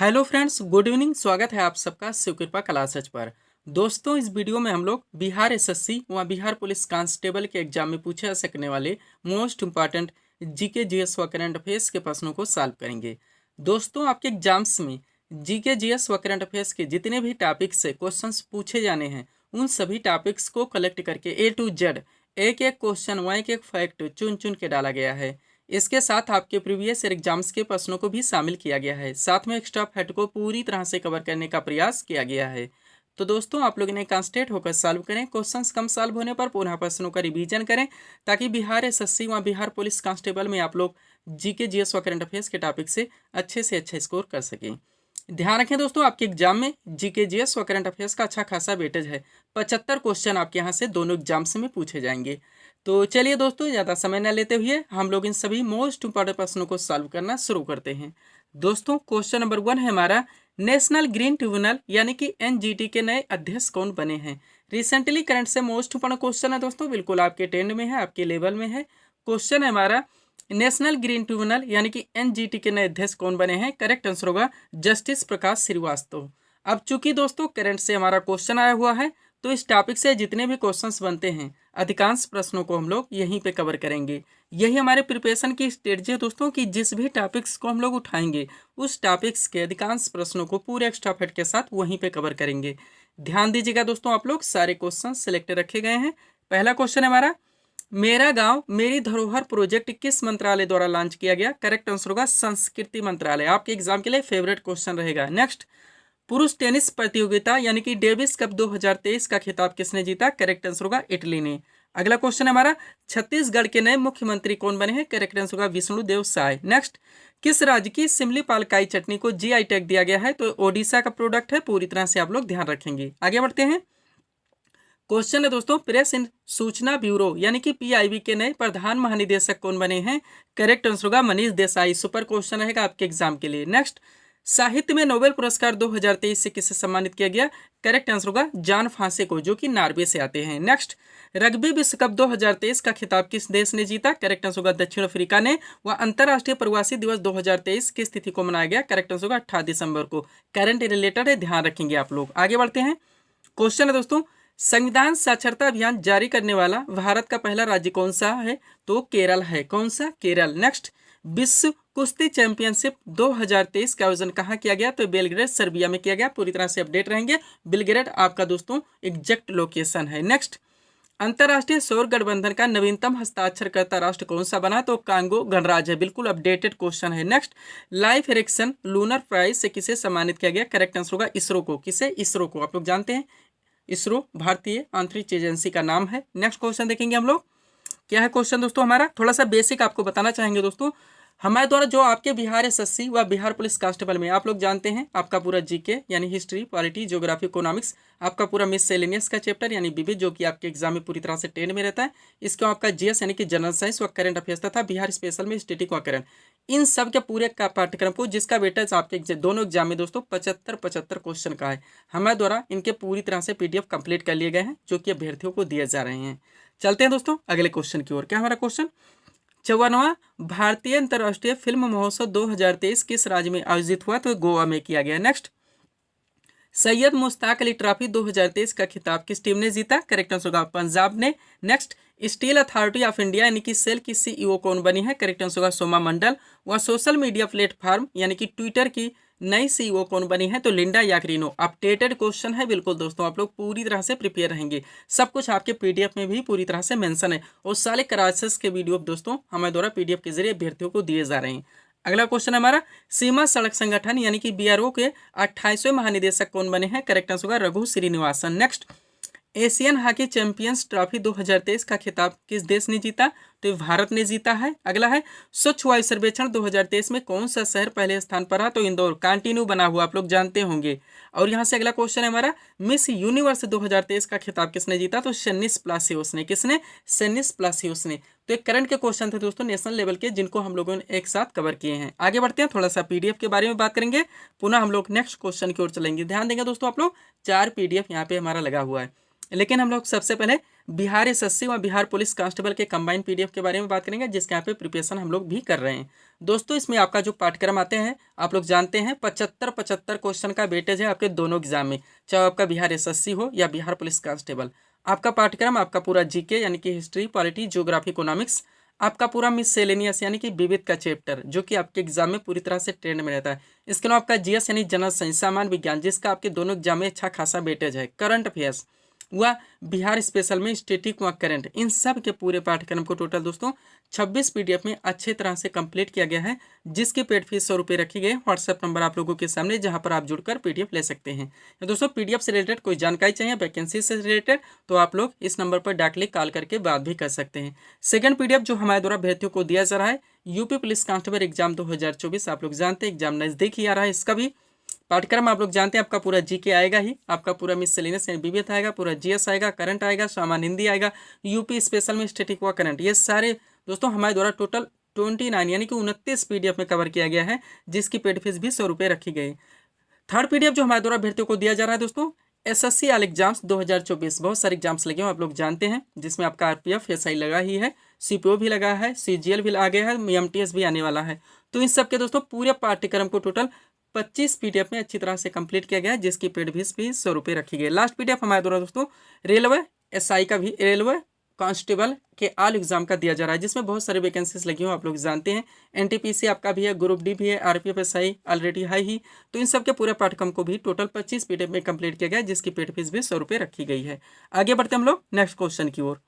Hello friends, good evening. स्वागत है आप सबका शिव कृपा क्लासेज पर। दोस्तों, इस वीडियो में हम लोग बिहार एसएससी व बिहार पुलिस कांस्टेबल के एग्जाम में पूछे जा सकने वाले मोस्ट इंपॉर्टेंट जीके जीएस व करंट अफेयर्स के प्रश्नों को सॉल्व करेंगे। दोस्तों, आपके एग्जाम्स में जीके जीएस व करंट अफेयर्स के जितने भी टॉपिक्स से क्वेश्चंस पूछे जाने हैं, उन सभी टॉपिक्स को कलेक्ट करके ए टू जेड एक एक क्वेश्चन व एक एक फैक्ट चुन चुन के डाला गया है। इसके साथ आपके प्रीवियस ईयर एग्जाम्स के प्रश्नों को भी शामिल किया गया है। साथ में एक्स्ट्रा फैक्ट को पूरी तरह से कवर करने का प्रयास किया गया है। तो दोस्तों, आप लोग इन्हें कॉन्सेंट्रेट होकर सॉल्व करें। क्वेश्चंस कम सॉल्व होने पर पुनः प्रश्नों का रिवीजन करें, ताकि बिहार एसएससी व बिहार पुलिस कांस्टेबल में आप लोग जीके जीएस व करंट अफेयर्स के टॉपिक से अच्छा स्कोर कर सकें। ध्यान रखें दोस्तों, आपके एग्जाम में जीके जीएस व करंट अफेयर्स का अच्छा खासा वेटेज है। 75 क्वेश्चन आपके यहाँ से दोनों एग्जाम्स में पूछे जाएंगे। तो चलिए दोस्तों, ज़्यादा समय न लेते हुए हम लोग इन सभी मोस्ट इंपॉर्टेंट प्रश्नों को सॉल्व करना शुरू करते हैं। दोस्तों, क्वेश्चन नंबर 1 है हमारा, नेशनल ग्रीन ट्रिब्यूनल यानी कि एनजीटी के नए अध्यक्ष कौन बने हैं। रिसेंटली करंट से मोस्ट इंपॉर्टेंट क्वेश्चन है दोस्तों, बिल्कुल आपके ट्रेंड में है, आपके लेवल में है। क्वेश्चन है हमारा, नेशनल ग्रीन ट्रिब्यूनल यानी कि एनजीटी के नए अध्यक्ष कौन बने हैं। करेक्ट आंसर होगा जस्टिस प्रकाश श्रीवास्तव। अब चूंकि दोस्तों करंट से हमारा क्वेश्चन आया हुआ है, तो इस टॉपिक से जितने भी क्वेश्चंस बनते हैं, अधिकांश प्रश्नों को हम लोग यहीं पे कवर करेंगे। यही हमारे प्रिपरेशन की स्ट्रेटजी है दोस्तों, कि जिस भी टॉपिक्स को हम लोग उठाएंगे, उस टॉपिक्स के अधिकांश प्रश्नों को पूरे एक्स्ट्रा फैक्ट के साथ वहीं पे कवर करेंगे। ध्यान दीजिएगा दोस्तों, आप लोग सारे क्वेश्चन सिलेक्ट रखे गए हैं। पहला क्वेश्चन है हमारा, मेरा गांव मेरी धरोहर प्रोजेक्ट किस मंत्रालय द्वारा लॉन्च किया गया। करेक्ट आंसर होगा संस्कृति मंत्रालय। आपके एग्जाम के लिए फेवरेट क्वेश्चन रहेगा। नेक्स्ट, पुरुष टेनिस प्रतियोगिता यानी कि डेविस कप 2023 का खिताब किसने जीता। करेक्ट आंसर होगा इटली ने। अगला क्वेश्चन है हमारा, छत्तीसगढ़ के नए मुख्यमंत्री कौन बने हैं। करेक्ट आंसर होगा विष्णुदेव साय। नेक्स्ट, किस राज्य की सिमली पालकाई चटनी को जीआई टैग दिया गया है। तो ओडिशा का प्रोडक्ट है, पूरी तरह से आप लोग ध्यान रखेंगे। आगे बढ़ते हैं। क्वेश्चन है दोस्तों, प्रेस इन सूचना ब्यूरो यानी कि पीआईबी के नए प्रधान महानिदेशक कौन बने हैं। करेक्ट आंसर होगा मनीष देसाई। सुपर क्वेश्चन रहेगा आपके एग्जाम के लिए। नेक्स्ट, साहित्य में नोबेल पुरस्कार 2023 से किसे सम्मानित किया गया। करेक्ट आंसर होगा जॉन फांसे को, जो कि नॉर्वे से आते हैं। नेक्स्ट, रग्बी विश्व कप 2023 का खिताब किस देश ने जीता। करेक्ट आंसर होगा दक्षिण अफ्रीका ने। व अंतर्राष्ट्रीय प्रवासी दिवस 2023 किस तिथि को मनाया गया। करेक्ट आंसर होगा 18 दिसंबर को। करंट रिलेटेड है, ध्यान रखेंगे आप लोग। आगे बढ़ते हैं। क्वेश्चन है दोस्तों, संविधान साक्षरता अभियान जारी करने वाला भारत का पहला राज्य कौन सा है। तो केरल है। कौन सा? केरल। नेक्स्ट, विश्व कुश्ती चैंपियनशिप 2023 का आयोजन कहाँ किया गया। तो बेलग्रेड सर्बिया में किया गया। पूरी तरह से अपडेट रहेंगे। बेलग्रेड आपका दोस्तों एग्जैक्ट लोकेशन है। नेक्स्ट, अंतर्राष्ट्रीय सौर गठबंधन का नवीनतम हस्ताक्षरकर्ता राष्ट्र कौन सा बना। तो कांगो गणराज्य है। बिल्कुल अपडेटेड क्वेश्चन है। Next, Leif Erikson Lunar Prize से किसे सम्मानित किया गया। करेक्ट आंसर होगा इसरो को। किसे? इसरो को। आप लोग जानते हैं, इसरो भारतीय अंतरिक्ष एजेंसी का नाम है। नेक्स्ट क्वेश्चन देखेंगे हम लोग। क्या है क्वेश्चन दोस्तों हमारा, थोड़ा सा बेसिक आपको बताना चाहेंगे दोस्तों। हमारे द्वारा जो आपके बिहार एसएससी व बिहार पुलिस कांस्टेबल में आप लोग जानते हैं, आपका पूरा जीके यानी हिस्ट्री, पॉलिटी, ज्योग्राफी, इकोनॉमिक्स, आपका पूरा मिससेलेनियस का चैप्टर यानी विविध, जो कि आपके एग्जाम में पूरी तरह से ट्रेंड में रहता है। इसके आपका जीएस यानी कि जनरल साइंस व करंट अफेयर्स तथा बिहार स्पेशल में स्टैटिक व करंट, इन सब के पूरे का पाठ्यक्रम को, जिसका वेटेज आपके दोनों एग्जाम में दोस्तों 75 क्वेश्चन का है, हमारे द्वारा इनके पूरी तरह से पीडीएफ कंप्लीट कर लिए गए हैं, जो कि अभ्यर्थियों को दिए जा रहे हैं। चलते हैं दोस्तों अगले क्वेश्चन की ओर। क्या हमारा क्वेश्चन, 54वां भारतीय अंतर्राष्ट्रीय फिल्म महोत्सव 2023 किस राज्य में आयोजित हुआ। तो गोवा में किया गया। नेक्स्ट, सैयद मुश्ताक अली ट्रॉफी 2023 का खिताब किस टीम ने जीता। करेक्ट आंसर होगा पंजाब ने। Next, steel authority of India यानी कि सेल की सीईओ कौन बनी है। करेक्ट आंसर होगा सोमा मंडल। व सोशल मीडिया प्लेटफॉर्म यानी कि ट्विटर की नई सीईओ कौन बनी है। तो लिंडा याकरिनो। अपडेटेड क्वेश्चन है, बिल्कुल दोस्तों आप लोग पूरी तरह से प्रिपेयर रहेंगे। सब कुछ आपके पीडीएफ में भी पूरी तरह से मेंशन है, और सारे क्लासेस के वीडियो दोस्तों हमारे द्वारा पीडीएफ के जरिए अभ्यर्थियों को दिए जा रहे हैं। अगला क्वेश्चन हमारा, सीमा सड़क संगठन यानी कि बीआरओ के 28वें महानिदेशक कौन बने हैं। करेक्ट आंसर होगा Raghu Srinivasan. Next, Asian hockey champions trophy 2023 का खिताब किस देश ने जीता। तो भारत ने जीता है। अगला है, स्वच्छ वायु सर्वेक्षण 2023 में कौन सा शहर पहले स्थान पर रहा। तो इंदौर। कंटिन्यू बना हुआ, आप लोग जानते होंगे। और यहाँ से अगला क्वेश्चन है हमारा, मिस यूनिवर्स 2023 का खिताब किसने जीता। तो शेनिस प्लासियोस ने। किसने? शेनिस प्लासियोस ने। तो एक करंट के क्वेश्चन थे दोस्तों नेशनल लेवल के, जिनको हम लोगों ने एक साथ कवर किए हैं। आगे बढ़ते हैं, थोड़ा सा पीडीएफ के बारे में बात करेंगे, पुनः हम लोग नेक्स्ट क्वेश्चन की ओर चलेंगे। ध्यान देंगे दोस्तों आप लोग, 4 पीडीएफ यहाँ पे हमारा लगा हुआ है। लेकिन हम लोग सबसे पहले बिहार एसएससी व बिहार पुलिस कांस्टेबल के कंबाइन पीडीएफ के बारे में बात करेंगे, जिसके यहाँ पे प्रिपरेशन हम लोग भी कर रहे हैं। दोस्तों इसमें आपका जो पाठ्यक्रम आते हैं आप लोग जानते हैं 75 क्वेश्चन का वेटेज है आपके दोनों एग्जाम में, चाहे आपका बिहार एसएससी हो या बिहार पुलिस कांस्टेबल। आपका पाठ्यक्रम आपका पूरा जीके यानी कि हिस्ट्री, पॉलिटी, ज्योग्राफी, इकोनॉमिक्स, आपका पूरा मिससेलेनियस यानी कि विविध का चैप्टर जो कि आपके एग्जाम में पूरी तरह से ट्रेंड में रहता है। इसके अलावा आपका जीएस यानी जनरल साइंस, सामान्य विज्ञान, जिसका आपके दोनों एग्जाम में अच्छा खासा वेटेज है। करंट अफेयर्स वह बिहार स्पेशल में स्टैटिक व करंट, इन सब के पूरे पाठ्यक्रम को टोटल दोस्तों 26 पीडीएफ में अच्छे तरह से कंप्लीट किया गया है, जिसकी पेड फीस 100 रुपये रखी गई। व्हाट्सएप नंबर आप लोगों के सामने, जहां पर आप जुड़कर पीडीएफ ले सकते हैं। तो दोस्तों पीडीएफ से रिलेटेड कोई जानकारी चाहिए, वैकेंसी से रिलेटेड, तो आप लोग इस नंबर पर डायरेक्टली कॉल करके बात भी कर सकते हैं। सेकंड पीडीएफ जो हमारे द्वारा अभ्यर्थियों को दिया जा रहा है, यूपी पुलिस कांस्टेबल एग्जाम 2024, आप लोग जानते हैं एग्जाम नजदीक ही आ रहा है। इसका भी पाठ्यक्रम आप लोग जानते हैं आपका पूरा जीके आएगा ही, आपका पूरा मिससेलेनियस यानी विविध आएगा, पूरा जीएस आएगा, करंट आएगा, सामान्य हिंदी आएगा, यूपी स्पेशल में स्टैटिक व करंट, ये सारे दोस्तों हमारे द्वारा टोटल 29 यानी कि 29 पीडीएफ में कवर किया गया है, जिसकी पेड फीस भी 100 रुपये रखी गई। थर्ड पीडीएफ जो हमारे द्वारा अभ्यर्थियों को दिया जा रहा है दोस्तों, एसएससी ऑल एग्जाम्स 2024, बहुत सारे एग्जाम्स लगे हैं आप लोग जानते हैं, जिसमें आपका आरपीएफ एसआई लगा ही है, सीपीओ भी लगा है, सीजीएल भी आ गया है, एमटीएस भी आने वाला है। तो इन सब के दोस्तों पूरे पाठ्यक्रम को टोटल 25 पीडीएफ में अच्छी तरह से कंप्लीट किया गया है, जिसकी पेड फीस भी 100 रुपये रखी गई। लास्ट पीडीएफ हमारे द्वारा दोस्तों रेलवे एसआई का भी, रेलवे कांस्टेबल के ऑल एग्जाम का दिया जा रहा है, जिसमें बहुत सारे वैकेंसीज लगी हो आप लोग जानते हैं। एनटीपीसी आपका भी है, ग्रुप डी भी है, आरपीएफ एसआई ऑलरेडी है ही। तो इन सब के पूरे पाठ्यक्रम को भी टोटल 25 पीडीएफ में कंप्लीट किया गया है, जिसकी पेड फीस भी 100 रुपये रखी गई है। आगे बढ़ते हम लोग नेक्स्ट क्वेश्चन की ओर।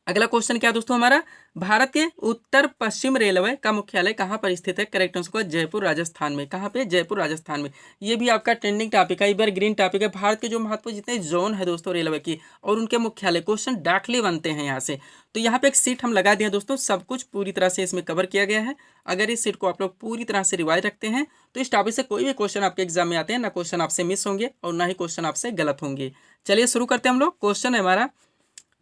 अगला क्वेश्चन क्या दोस्तों हमारा, भारत के उत्तर पश्चिम रेलवे का मुख्यालय कहाँ पर स्थित है? करेक्ट आंसर होगा जयपुर राजस्थान में। कहाँ पे? जयपुर राजस्थान में। ये भी आपका ट्रेंडिंग टॉपिक है, इधर ग्रीन टॉपिक है। भारत के जो महत्वपूर्ण जितने जोन है दोस्तों रेलवे की और उनके मुख्यालय, क्वेश्चन डायरेक्टली बनते हैं यहाँ से। तो यहाँ पे एक सीट हम लगा दिए दोस्तों, सब कुछ पूरी तरह से इसमें कवर किया गया है। अगर इस सीट को आप लोग पूरी तरह से रिवाइज रखते हैं तो इस टॉपिक से कोई भी क्वेश्चन आपके एग्जाम में आते हैं, ना क्वेश्चन आपसे मिस होंगे और ना ही क्वेश्चन आपसे गलत होंगे। चलिए शुरू करते हैं हम लोग। क्वेश्चन है हमारा,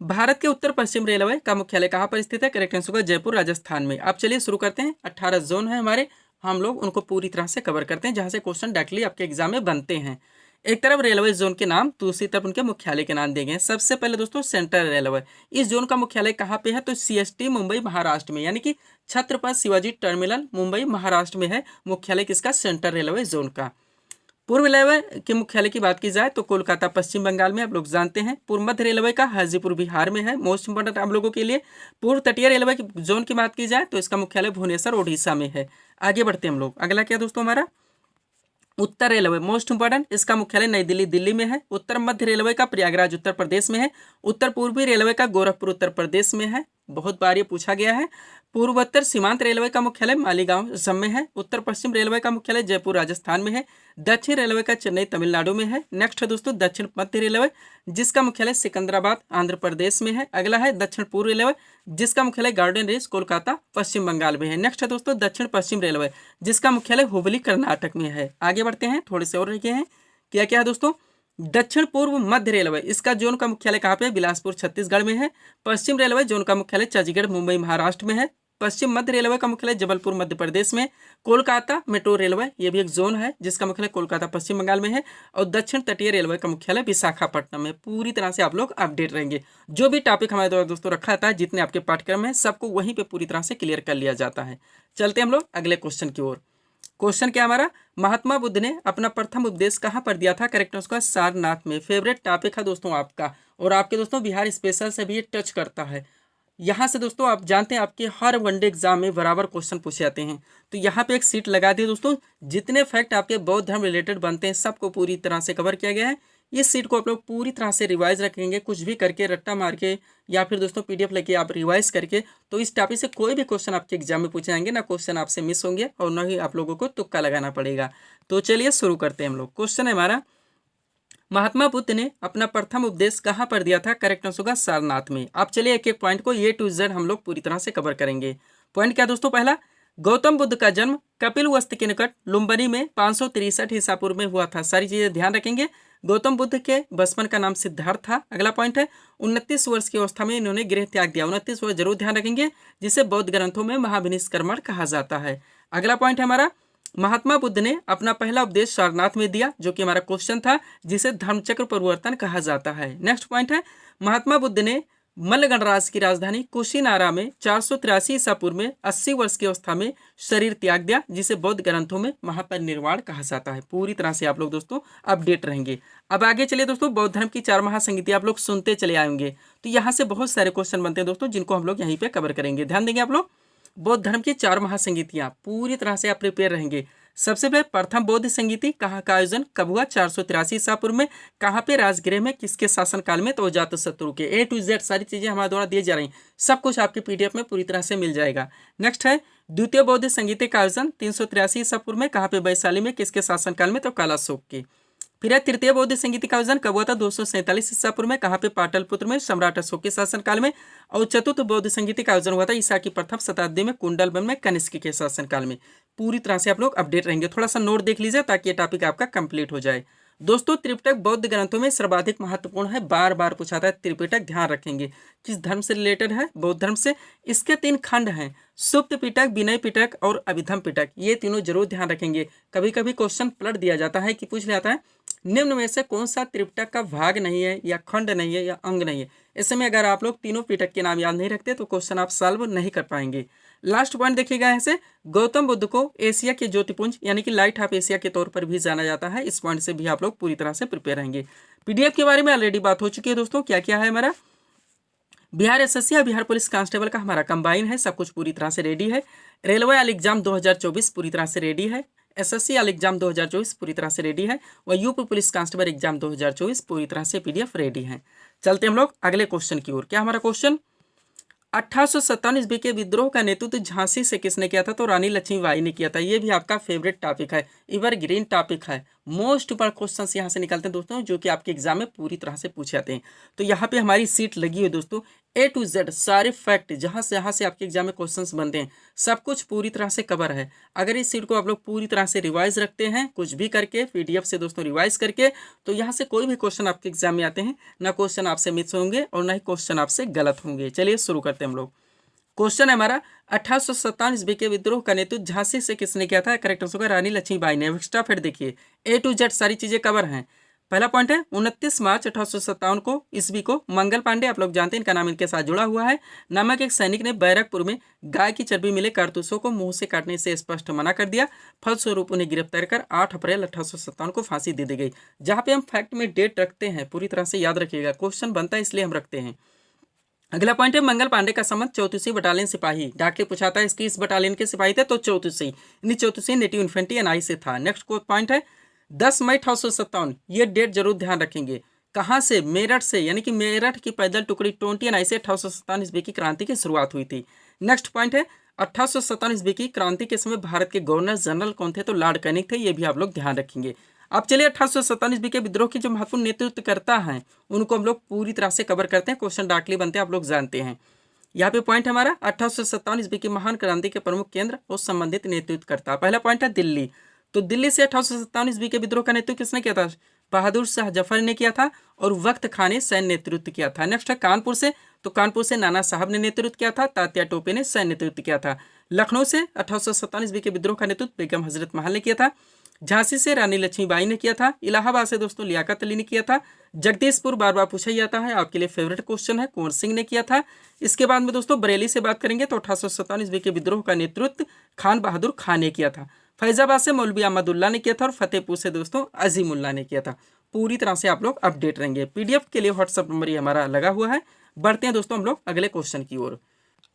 भारत के उत्तर पश्चिम रेलवे का मुख्यालय कहाँ पर स्थित है? करेक्ट आंसर होगा जयपुर राजस्थान में। आप चलिए शुरू करते हैं। 18 जोन है हमारे, हम लोग उनको पूरी तरह से कवर करते हैं, जहाँ से क्वेश्चन डायरेक्टली आपके एग्जाम में बनते हैं। एक तरफ रेलवे जोन के नाम, दूसरी तरफ उनके मुख्यालय के नाम दिए गए हैं। सबसे पहले दोस्तों सेंट्रल रेलवे, इस जोन का मुख्यालय कहाँ पे है? तो सीएसटी मुंबई महाराष्ट्र में, यानी कि छत्रपति शिवाजी टर्मिनल मुंबई महाराष्ट्र में है मुख्यालय किसका? सेंट्रल रेलवे जोन का। पूर्व रेलवे के मुख्यालय की बात की जाए तो कोलकाता पश्चिम बंगाल में, आप लोग जानते हैं। पूर्व मध्य रेलवे का हाजीपुर बिहार में है, मोस्ट इंपोर्टेंट आप लोगों के लिए। पूर्व तटीय रेलवे की जोन की बात की जाए तो इसका मुख्यालय भुवनेश्वर ओडिशा में है। आगे बढ़ते हैं हम लोग। अगला क्या दोस्तों हमारा, उत्तर रेलवे, मोस्ट इंपोर्टेंट, इसका मुख्यालय नई दिल्ली दिल्ली में है। उत्तर मध्य रेलवे का प्रयागराज उत्तर प्रदेश में है। उत्तर पूर्वी रेलवे का गोरखपुर उत्तर प्रदेश में है, बहुत बार ये पूछा गया है। पूर्वोत्तर सीमांत रेलवे का मुख्यालय मालीगांव असम में है। उत्तर पश्चिम रेलवे का मुख्यालय जयपुर राजस्थान में है। दक्षिण रेलवे का चेन्नई तमिलनाडु में है। नेक्स्ट है दोस्तों दक्षिण मध्य रेलवे, जिसका मुख्यालय सिकंदराबाद आंध्र प्रदेश में है। अगला है दक्षिण पूर्व रेलवे, जिसका मुख्यालय गार्डन रीच कोलकाता पश्चिम बंगाल में है। नेक्स्ट है दोस्तों दक्षिण पश्चिम रेलवे, जिसका मुख्यालय हुबली कर्नाटक में है। आगे बढ़ते हैं, थोड़े से और रह गए हैं। क्या क्या है दोस्तों, दक्षिण पूर्व मध्य रेलवे, इसका जोन का मुख्यालय कहाँ पे? बिलासपुर छत्तीसगढ़ में है। पश्चिम रेलवे जोन का मुख्यालय चंडीगढ़ मुंबई महाराष्ट्र में है। पश्चिम मध्य रेलवे का मुख्यालय जबलपुर मध्य प्रदेश में। कोलकाता मेट्रो रेलवे, ये भी एक जोन है जिसका मुख्यालय कोलकाता पश्चिम बंगाल में है। और दक्षिण तटीय रेलवे का मुख्यालय विशाखापट्टनम में। पूरी तरह से आप लोग अपडेट रहेंगे। जो भी टॉपिक हमारे द्वारा दोस्तों रखा था, जितने आपके पाठ्यक्रम है, सबको वहीं पे पूरी तरह से क्लियर कर लिया जाता है। चलते हम लोग अगले क्वेश्चन की ओर। क्वेश्चन क्या हमारा, महात्मा बुद्ध ने अपना प्रथम उपदेश कहाँ पर दिया था? करेक्ट आंसर सारनाथ में। फेवरेट टॉपिक है दोस्तों आपका, और आपके दोस्तों बिहार स्पेशल से भी ये टच करता है। यहाँ से दोस्तों आप जानते हैं आपके हर वनडे एग्जाम में बराबर क्वेश्चन पूछे जाते हैं। तो यहाँ पे एक सीट लगा दी दोस्तों, जितने फैक्ट आपके बौद्ध धर्म रिलेटेड बनते हैं सबको पूरी तरह से कवर किया गया है। इस सीट को आप लोग पूरी तरह से रिवाइज रखेंगे, कुछ भी करके रट्टा मार के या फिर दोस्तों पीडीएफ लेके आप रिवाइज करके, तो इस टॉपिक से कोई भी क्वेश्चन आपके एग्जाम में पूछे जाएंगे, ना क्वेश्चन आपसे मिस होंगे और ना ही आप लोगों को तुक्का लगाना पड़ेगा। तो चलिए शुरू करते हैं हम लोग। क्वेश्चन है हमारा, महात्मा बुद्ध ने अपना प्रथम उपदेश कहाँ पर दिया था? करेक्ट आंसर होगा सारनाथ में। आप चलिए एक एक पॉइंट को ए टू जेड हम लोग पूरी तरह से कवर करेंगे। पॉइंट क्या दोस्तों, पहला, गौतम बुद्ध का जन्म कपिलवस्तु के निकट लुम्बिनी में 563 ईसा पूर्व में हुआ था। सारी चीजें ध्यान रखेंगे। गौतम बुद्ध के बचपन का नाम सिद्धार्थ था। अगला पॉइंट है, 29 वर्ष की अवस्था में इन्होंने गृह त्याग दिया। 29 वर्ष जरूर ध्यान रखेंगे, जिसे बौद्ध ग्रंथों में महाविनिष्क्रमण कहा जाता है। अगला पॉइंट है हमारा, महात्मा बुद्ध ने अपना पहला उपदेश सारनाथ में दिया, जो कि हमारा क्वेश्चन था, जिसे धर्मचक्र परिवर्तन कहा जाता है। नेक्स्ट पॉइंट है, महात्मा बुद्ध ने मल्ल गणराज्य की राजधानी कुशीनारा में 483 ईसा पूर्व में 80 वर्ष की अवस्था में शरीर त्याग दिया, जिसे बौद्ध ग्रंथों में महापरिनिर्वाण कहा जाता है। पूरी तरह से आप लोग दोस्तों अपडेट रहेंगे। अब आगे चलिए दोस्तों, बौद्ध धर्म की 4 महासंगति आप लोग सुनते चले आएंगे, तो यहाँ से बहुत सारे क्वेश्चन बनते हैं दोस्तों, जिनको हम लोग यहीं पे कवर करेंगे। ध्यान देंगे आप लोग, बौद्ध धर्म की 4 महासंगतियां पूरी तरह से आप प्रिपेयर रहेंगे। सबसे पहले प्रथम बौद्ध संगीति कहाँ का आयोजन कब हुआ? 483 ईसा पूर्व में। कहाँ पे? राजगृह में। किसके शासनकाल में? तो अजातशत्रु के। A to Z सारी चीजें हमारे द्वारा दिए जा रही हैं, सब कुछ आपके PDF में पूरी तरह से मिल जाएगा। नेक्स्ट है द्वितीय बौद्ध संगीति का आयोजन 383 ईसा पूर्व में। कहाँ पे? वैशाली में। किसके शासनकाल में? तो कालाशोक के। फिर है तृतीय बौद्ध संगीति का आयोजन कब हुआ था? 247 ईसा पूर्व में। कहाँ पे? पाटलिपुत्र में, सम्राट अशोक के शासनकाल में। और चतुर्थ बौद्ध संगीति का आयोजन हुआ था ईसा की प्रथम शताब्दी में, कुंडलवन में, कनिष्क के शासनकाल में। पूरी तरह से आप लोग अपडेट रहेंगे। थोड़ा सा नोट देख लीजिए ताकि ये टॉपिक आपका कंप्लीट हो जाए। दोस्तों त्रिपिटक बौद्ध ग्रंथों में सर्वाधिक महत्वपूर्ण है, बार बार पूछा था त्रिपिटक, ध्यान रखेंगे। किस धर्म से रिलेटेड है? बौद्ध धर्म से। इसके 3 खंड हैं, सुप्त पिटक, विनय पिटक और अभिधम पिटक। ये तीनों जरूर ध्यान रखेंगे। कभी कभी क्वेश्चन पलट दिया जाता है कि पूछ जाता है निम्न में से कौन सा त्रिपिटक का भाग नहीं है, या खंड नहीं है, या अंग नहीं है। ऐसे में अगर आप लोग तीनों पिटक के नाम याद नहीं रखते तो क्वेश्चन आप सॉल्व नहीं कर पाएंगे। लास्ट पॉइंट देखिएगा, ऐसे गौतम बुद्ध को एशिया के ज्योतिपुंज यानी कि लाइट ऑफ एशिया के तौर पर भी जाना जाता है। इस पॉइंट से भी आप लोग पूरी तरह से प्रिपेयर रहेंगे। PDF के बारे में ऑलरेडी बात हो चुकी है दोस्तों। क्या क्या है हमारा? बिहार SSC या बिहार पुलिस कांस्टेबल का हमारा कंबाइन है, सब कुछ पूरी तरह से रेडी है। रेलवे वाला एग्जाम 2024 पूरी तरह से रेडी है। SSC वाला एग्जाम 2024 पूरी तरह से रेडी है। और यूपी पुलिस कांस्टेबल एग्जाम 2024 पूरी तरह से PDF रेडी है। चलते हम लोग अगले क्वेश्चन की ओर। क्या हमारा क्वेश्चन? 1857 ईस्वी के विद्रोह का नेतृत्व झांसी से किसने किया था? तो रानी लक्ष्मीबाई ने किया था। ये भी आपका फेवरेट टॉपिक है, एवरग्रीन टॉपिक है। मोस्ट इंपॉर्टेंट क्वेश्चंस यहाँ से निकलते हैं दोस्तों, जो कि आपके एग्जाम में पूरी तरह से पूछे जाते हैं। तो यहाँ पे हमारी सीट लगी हुई दोस्तों, A to Z सारे फैक्ट जहाँ से आपके एग्जाम में क्वेश्चंस बनते हैं, सब कुछ पूरी तरह से कवर है। अगर इस सीट को आप लोग पूरी तरह से रिवाइज रखते हैं, कुछ भी करके PDF से दोस्तों रिवाइज करके, तो यहाँ से कोई भी क्वेश्चन आपके एग्जाम में आते हैं, ना क्वेश्चन आपसे मिस होंगे और ना ही क्वेश्चन आपसे गलत होंगे। चलिए शुरू करते हैं हम लोग। क्वेश्चन है हमारा 1857 ईस्वी के विद्रोह का नेतृत्व झांसी से किसने किया था? करेक्ट आंसर होगा रानी लक्ष्मीबाई ने। एक्स्ट्रा फिर देखिए A to Z सारी चीजें कवर हैं। पहला पॉइंट है 29 मार्च 1857 को ईस्वी को मंगल पांडे, आप लोग जानते हैं, इनका नाम इनके साथ जुड़ा हुआ है, नामक एक सैनिक ने बैरकपुर में गाय की चर्बी मिले कारतूसों को मुंह से काटने से स्पष्ट मना कर दिया। फलस्वरूप उन्हें गिरफ्तार कर 8 अप्रैल 1857 को फांसी दे दी गई। जहां पे हम फैक्ट में डेट रखते हैं, पूरी तरह से याद रखिएगा, क्वेश्चन बनता है इसलिए हम रखते हैं। अगला पॉइंट है मंगल पांडे का संबंध 34वीं बटालियन सिपाही, डाक के पूछा था इसकी इस बटालियन के सिपाही थे, तो 34वीं नेटिव इन्फेंट्री NI से था। नेक्स्ट पॉइंट है 10 मई 1857, ये डेट जरूर ध्यान रखेंगे। कहाँ से? मेरठ से, यानी कि मेरठ की पैदल टुकड़ी 20 NI से 1857 ईस्वी की क्रांति की शुरुआत हुई थी। नेक्स्ट पॉइंट है 1857 ईस्वी की क्रांति के समय भारत के गवर्नर जनरल कौन थे? तो लॉर्ड कैनिंग थे। ये भी आप लोग ध्यान रखेंगे। अब चलिए 1857 ईस्वी के विद्रोह की जो महत्वपूर्ण नेतृत्व करता है, उनको हम लोग पूरी तरह से कवर करते हैं। क्वेश्चन डार्कली बनते हैं, आप लोग जानते हैं। यहाँ पे पॉइंट हमारा 1857 ईस्वी की महान क्रांति के प्रमुख केंद्र और संबंधित नेतृत्व करता। पहला पॉइंट है दिल्ली, तो दिल्ली से 1857 ईस्वी के विद्रोह का नेतृत्व किसने किया था? बहादुर शाह जफर ने किया था और वक्त खान ने सैन्य नेतृत्व किया था। नेक्स्ट है कानपुर से, तो कानपुर से नाना साहब ने नेतृत्व किया था, तात्या टोपे ने सैन्य नेतृत्व किया था। लखनऊ से 1857 ईस्वी के विद्रोह का नेतृत्व बेगम हजरत महल ने किया था। झांसी से रानी लक्ष्मीबाई ने किया था। इलाहाबाद से दोस्तों लियाकत अली ने किया था। जगदीशपुर बार बार पूछा जाता है, आपके लिए फेवरेट क्वेश्चन है, कुंवर सिंह ने किया था। इसके बाद में दोस्तों बरेली से बात करेंगे तो 1857 ईस्वी के विद्रोह का नेतृत्व खान बहादुर खान ने किया था। फैजाबाद से मौलवी अहमदुल्ला ने किया था और फतेहपुर से दोस्तों अजीमुल्ला ने किया था। पूरी तरह से आप लोग अपडेट रहेंगे। PDF के लिए व्हाट्सअप नंबर ही हमारा लगा हुआ है। बढ़ते हैं दोस्तों हम लोग अगले क्वेश्चन की ओर।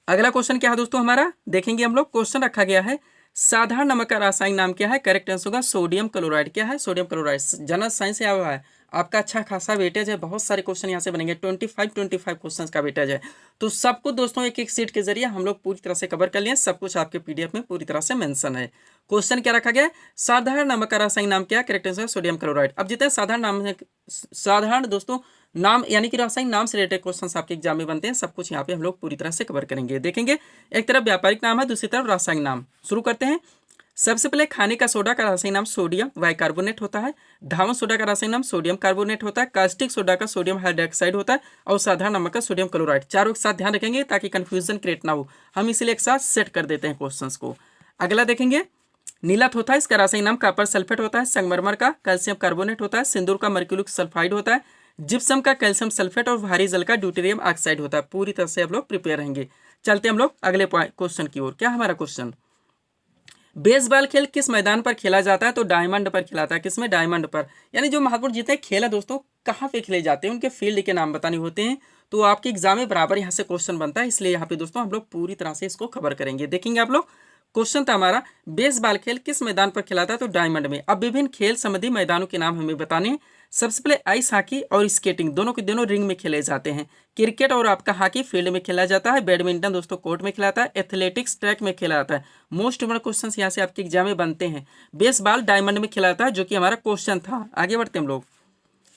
अगला क्वेश्चन क्या है दोस्तों हमारा, देखेंगे हम लोग। क्वेश्चन रखा गया है साधारण नमक का रासायनिक नाम क्या है? करेक्ट आंसर होगा सोडियम क्लोराइड। क्या है? Sodium chloride. जनरल साइंस से आया हुआ है, आपका अच्छा खासा वेटेज है, बहुत सारे क्वेश्चन यहाँ से बनेंगे। 25 क्वेश्चन का वेटेज है, तो सब कुछ दोस्तों एक एक सीट के जरिए हम लोग पूरी तरह से कवर कर लिए। सब कुछ आपके PDF में पूरी तरह से मेंशन है। क्वेश्चन क्या रखा गया है? साधारण नमक का रासायनिक नाम क्या है? Correct answer sodium chloride. अब जितने साधारण नाम है, साधारण दोस्तों नाम यानी कि रासायनिक नाम से रिलेटेड क्वेश्चंस आपके एग्जाम में बनते हैं, सब कुछ यहाँ पे हम लोग पूरी तरह से कवर करेंगे। देखेंगे एक तरफ व्यापारिक नाम है, दूसरी तरफ रासायनिक नाम। शुरू करते हैं। सबसे पहले खाने का सोडा का रासायनिक नाम सोडियम बाइकार्बोनेट होता है। धावन सोडा का रासायनिक नाम सोडियम कार्बोनेट होता है। कास्टिक सोडा का सोडियम हाइड्रोक्साइड होता है और साधारण नमक का सोडियम क्लोराइड। चारों एक साथ ध्यान रखेंगे ताकि कंफ्यूजन क्रिएट ना हो, हम इसलिए एक साथ सेट कर देते हैं क्वेश्चंस को। अगला देखेंगे नीलत होता है, इसका रासायनिक नाम कॉपर सल्फेट होता है। संगमरमर का कैल्शियम कार्बोनेट होता है। सिंदूर का मर्क्यूरिक सल्फाइड होता है। जिप्सम का कैल्शियम सल्फेट और भारी जल का ड्यूटेरियम ऑक्साइड होता है। पूरी तरह से आप लोग प्रिपेयर रहेंगे। चलते हम लोग अगले क्वेश्चन की ओर। क्या हमारा क्वेश्चन, बेसबॉल खेल किस मैदान पर खेला जाता है? तो डायमंड पर खिलाता है। किसमें? डायमंड पर। यानी जो महापुरुष जितने खेल है दोस्तों कहाँ पे खेले जाते हैं, उनके फील्ड के नाम बताने होते हैं। तो आपके एग्जाम में बराबर यहाँ से क्वेश्चन बनता है, इसलिए यहाँ पे दोस्तों हम लोग पूरी तरह से इसको कवर करेंगे। देखेंगे आप लोग, क्वेश्चन था हमारा बेसबॉल खेल किस मैदान पर खिलाता है? तो डायमंड में। अब विभिन्न खेल संबंधी मैदानों के नाम हमें बताने हैं। सबसे पहले आइस हॉकी और स्केटिंग दोनों के दोनों रिंग में खेले जाते हैं। क्रिकेट और आपका हॉकी फील्ड में खेला जाता है। बैडमिंटन दोस्तों कोर्ट में खिलाता है। एथलेटिक्स ट्रैक में खेला जाता है। मोस्ट इंपोर्टेंट क्वेश्चन यहाँ से आपके एग्जाम में बनते हैं। बेसबॉल डायमंड में खिलाता है, जो कि हमारा क्वेश्चन था। आगे बढ़ते हम लोग।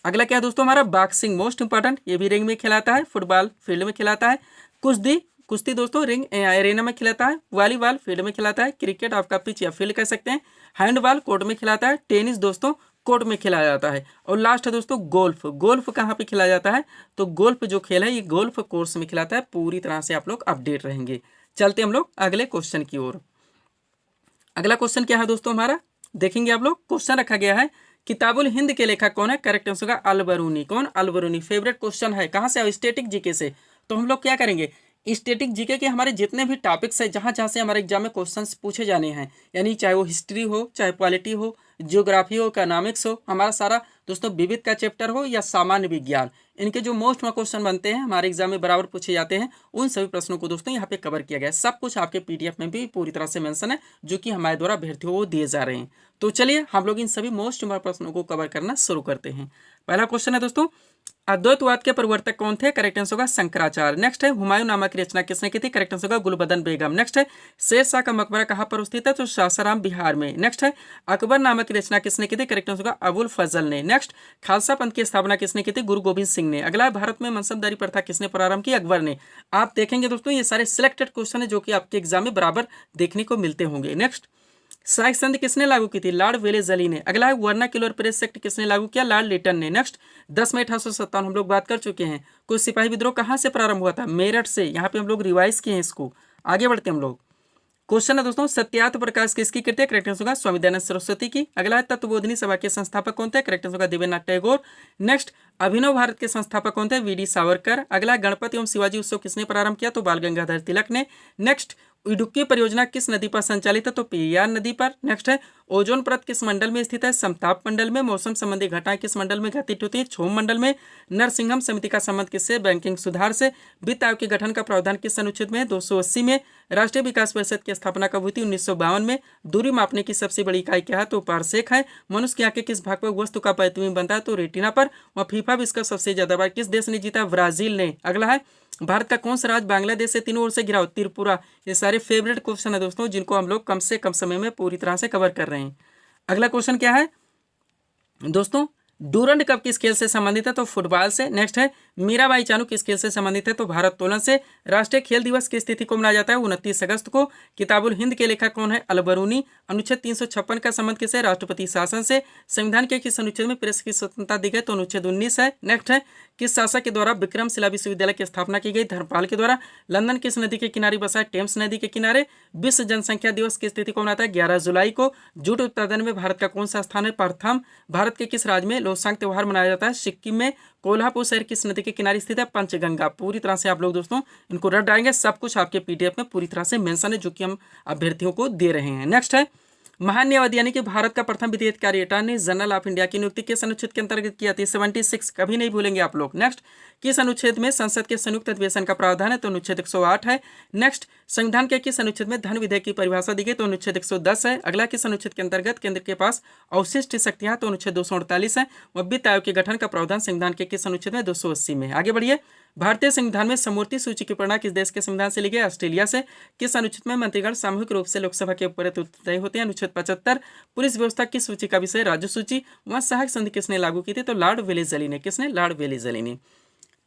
अगला क्या है दोस्तों हमारा, बॉक्सिंग मोस्ट इंपॉर्टेंट, ये भी रिंग में खिलाता है। फुटबॉल फील्ड में खिलाता है। कुश्ती कुश्ती दोस्तों रिंग एरेना में खिलाता है। वॉलीबॉल फील्ड में खिलाता है। क्रिकेट आपका पिच या फील्ड कह सकते हैं। हैंडबॉल कोर्ट में खिलाता है। टेनिस दोस्तों कोर्ट में खिलाया जाता है। और लास्ट है दोस्तों गोल्फ। गोल्फ कहाँ पे खिलाया जाता है? तो गोल्फ जो खेल है ये गोल्फ कोर्स में खिलाता है। पूरी तरह से आप लोग अपडेट रहेंगे। चलते हम लोग अगले क्वेश्चन की ओर। अगला क्वेश्चन क्या है दोस्तों हमारा, देखेंगे आप लोग। क्वेश्चन रखा गया है किताबुल हिंद के लेखक कौन है? करेक्ट आंसर होगा अल-बरूनी। कौन? अल-बरूनी। फेवरेट क्वेश्चन है। कहाँ से? स्टैटिक जीके से। तो हम लोग क्या करेंगे, स्टैटिक जीके के हमारे जितने भी टॉपिक्स है जहाँ जहाँ से हमारे एग्जाम में क्वेश्चंस पूछे जाने हैं, यानी चाहे वो हिस्ट्री हो, चाहे पॉलिटी हो, ज्योग्राफी हो, इकोनॉमिक्स हो, हमारा सारा दोस्तों विविध का चैप्टर हो या सामान्य विज्ञान, इनके जो मोस्ट में क्वेश्चन बनते हैं हमारे एग्जाम में बराबर पूछे जाते हैं, उन सभी प्रश्नों को दोस्तों यहाँ पे कवर किया गया है। सब कुछ आपके पीडीएफ में भी पूरी तरह से मेंशन है, जो कि हमारे द्वारा अभ्यर्थियों को दिए जा रहे हैं। तो चलिए हम लोग इन सभी मोस्ट इंपोर्टेंट प्रश्नों को कवर करना शुरू करते हैं। पहला क्वेश्चन है दोस्तों, अद्वैतवाद के प्रवर्तक कौन थे? करेक्ट आंसर होगा शंकराचार्य। नेक्स्ट है हुमायूं नामा की रचना किसने की थी? करेक्ट आंसर होगा गुलबदन बेगम। नेक्स्ट है शेरशाह का मकबरा कहाँ पर स्थित है? तो सासाराम बिहार में। नेक्स्ट है अकबर नामा की रचना किसने की थी? करेक्ट आंसर होगा अबुल फजल ने। नेक्स्ट खालसा पंथ की स्थापना किसने की थी? गुरु गोविंद सिंह ने। अगला है भारत में मनसबदारी प्रथा किसने प्रारंभ की? अकबर ने। आप देखेंगे दोस्तों ये सारे सिलेक्टेड क्वेश्चन है जो कि आपके एग्जाम में बराबर देखने को मिलते होंगे। नेक्स्ट सहायक संधि किसने लागू की थी? लॉर्ड वेलेस्ली ने। अगला है वर्नाक्युलर प्रेस एक्ट किसने लागू किया? लॉर्ड लिटन ने। नेक्स्ट 10 मई 1857 हम लोग बात कर चुके हैं। कुछ सिपाही विद्रोह कहाँ से प्रारंभ हुआ था? मेरठ से। यहाँ पे हम लोग रिवाइज किए हैं इसको। आगे बढ़ते हैं हम लोग। क्वेश्चन है दोस्तों सत्यार्थ प्रकाश किसकी कृति है? करेक्ट आंसर होगा स्वामी दयानंद सरस्वती की। अगला है तत्वबोधिनी सभा के संस्थापक कौन थे? करेक्ट आंसर होगा देवेंद्रनाथ टैगोर। नेक्स्ट अभिनव भारत के संस्थापक कौन थे? वी.डी. सावरकर। अगला गणपति एवं शिवाजी उत्सव किसने प्रारंभ किया? तो बाल गंगाधर तिलक ने। नेक्स्ट इडुक्की परियोजना किस नदी पर संचालित है? तो पेरियार नदी पर। नेक्स्ट है ओजोन परत किस मंडल में स्थित है? समताप मंडल में। मौसम संबंधी घटनाएं किस मंडल में घटित होती है? क्षोभ मंडल में। नरसिंहम समिति का संबंध किससे? बैंकिंग सुधार से। वित्त आयोग के गठन का प्रावधान किस अनुच्छेद में? 280 में। राष्ट्रीय विकास परिषद की स्थापना कब हुई थी? 1952 में। दूरी मापने की सबसे बड़ी इकाई क्या है? तो पारसेक है। मनुष्य की आंख के किस भाग पर वस्तु का प्रतिबिंब बनता है? तो रेटिना पर। वह फीफा विश्व कप सबसे ज्यादा बार किस देश ने जीता? ब्राजील ने। अगला है भारत का कौन सा राज्य बांग्लादेश से तीनों ओर से घिरा हो? त्रिपुरा। ये सारे फेवरेट क्वेश्चन है दोस्तों जिनको हम लोग कम से कम समय में पूरी तरह से कवर कर रहे हैं। अगला क्वेश्चन क्या है दोस्तों, डूरंड कप किस खेल से संबंधित है? तो फुटबॉल से। नेक्स्ट है मीराबाई चानू किस खेल से संबंधित है? तो भारोत्तोलन से। राष्ट्रीय खेल दिवस किस तिथि को मनाया जाता है? 29 अगस्त को। किताबुल हिंद के लेखक कौन है? अल-बरूनी। अनुच्छेद 356 का संबंध किससे? राष्ट्रपति शासन से। संविधान के किस अनुच्छेद में प्रेस की स्वतंत्रता दी गई? तो अनुच्छेद 19 है। नेक्स्ट है किस शासक के द्वारा विक्रमशिला विश्वविद्यालय की स्थापना की गई? धर्मपाल के द्वारा। लंदन किस नदी के किनारे बसा है? टेम्स नदी के किनारे। विश्व जनसंख्या दिवस किस तिथि को मनाता है? 11 जुलाई को। जूट उत्पादन में भारत का कौन सा स्थान है? प्रथम। भारत के किस राज्य में लोसांग त्योहार मनाया जाता है? सिक्किम में। कोल्हापुर शहर किस नदी के किनारे स्थित है? पंचगंगा। पूरी तरह से आप लोग दोस्तों इनको रट डालेंगे। सब कुछ आपके पीडीएफ में पूरी तरह से मेंशन है जो कि हम अभ्यर्थियों को दे रहे हैं। नेक्स्ट है महान न्यायवादी यानी कि भारत का प्रथम विधि अधिकारी अटॉर्नी जनरल ऑफ इंडिया की नियुक्ति किस अनुच्छेद के अंतर्गत की जाती है? 76। कभी नहीं भूलेंगे आप लोग। नेक्स्ट किस अनुच्छेद में संसद के संयुक्त अधिवेशन का प्रावधान है? तो अनुच्छेद 108 है। नेक्स्ट संविधान के किस अनुच्छेद में धन विधेयक की परिभाषा दी गई? तो अनुच्छेद 110 है। अगला किस अनुच्छेद के अंतर्गत केंद्र के पास अवशिष्ट शक्तियां? तो अनुच्छेद 248 है। व वित्त आयोग के गठन का प्रावधान संविधान के किस अनुच्छेद में? 280 में। आगे बढ़िए। भारतीय संविधान में समूर्ति सूची की प्रेरणा किस देश के संविधान से ली गई? ऑस्ट्रेलिया से। किस अनुच्छेद में मंत्रीगण सामूहिक रूप से लोकसभा के ऊपर तय होते हैं? अनुच्छेद 75। पुलिस व्यवस्था किस सूची का विषय? राज्य सूची। वहां सहायक संधि किसने लागू की थी? तो लॉर्ड वेलेस्ली ने। किसने? लॉर्ड वेलेस्ली ने।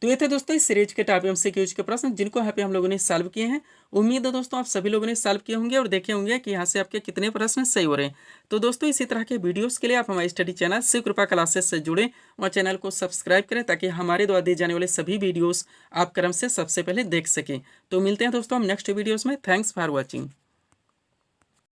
तो ये थे दोस्तों इस सीरीज के टॉप एमसीक्यूज के प्रश्न जिनको यहाँ पे हम लोगों ने सॉल्व किए हैं। उम्मीद है दोस्तों आप सभी लोगों ने सॉल्व किए होंगे और देखे होंगे कि यहाँ से आपके कितने प्रश्न सही हो रहे हैं। तो दोस्तों इसी तरह के वीडियोस के लिए आप हमारे स्टडी चैनल शिव कृपा क्लासेस से जुड़े और चैनल को सब्सक्राइब करें ताकि हमारे द्वारा दिए जाने वाले सभी वीडियोस आप क्रम से सबसे पहले देख सकें। तो मिलते हैं दोस्तों हम नेक्स्ट वीडियोस में। Thanks for watching.